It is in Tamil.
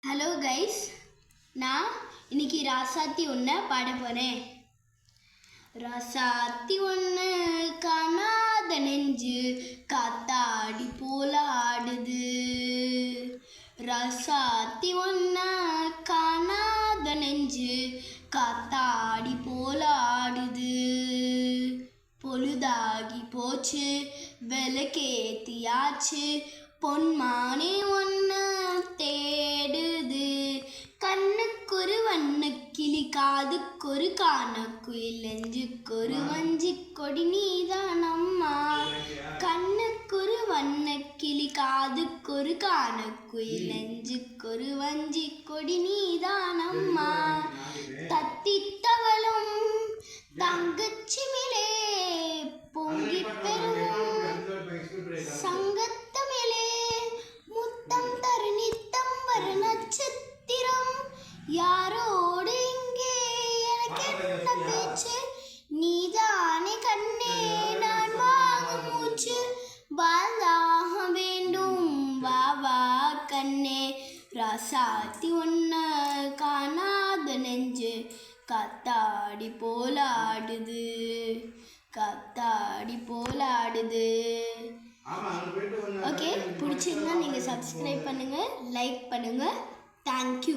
ஹலோ கைஸ், நான் இன்னைக்கு ராசாத்தி ஒன்று பாட போகிறேன். ராசாத்தி ஒன்று காணாத நெஞ்சு காத்தாடி போல ஆடுது. ராசாத்தி ஒன்று காணாத நெஞ்சு காத்தாடி போல ஆடுது. பொழுதாகி போச்சு, விளக்கேத்தியாச்சு, பொன்மானே ஒன்று தேடுது. கண்ணுக்கொரு வண்ணக்கிளி, காதுக்கொரு காணக்குயில், நெஞ்சுக்கொரு வஞ்சி கொடி நீதான் அம்மா. கண்ணுக்கொரு வண்ணக்கிளி, காதுக்கொரு காணக்குயில், நெஞ்சுக்கொரு வஞ்சி கொடி நீதான் அம்மா. தத்தித்தவளும் தங்கச்சிமிலே பொங்கி பெறும் சங்கத்தமிழே, முத்தம் தரு நித்தம் வரு நட்சத்திரம். யாரோடு இங்கே எனக்கு என்ன பேச்சு, நீதானே கண்ணே நான் வாங்கும் மூச்சு. வாழ்ந்தாக வேண்டும் வா வா கண்ணே. ராசாத்தி ஒன்று காணாத நெஞ்சு காத்தாடி போல ஆடுது, காத்தாடி போல ஆடுது. ஓகே, பிடிச்சிருந்தா நீங்கள் சப்ஸ்கிரைப் பண்ணுங்கள், லைக் பண்ணுங்கள். தேங்க்யூ.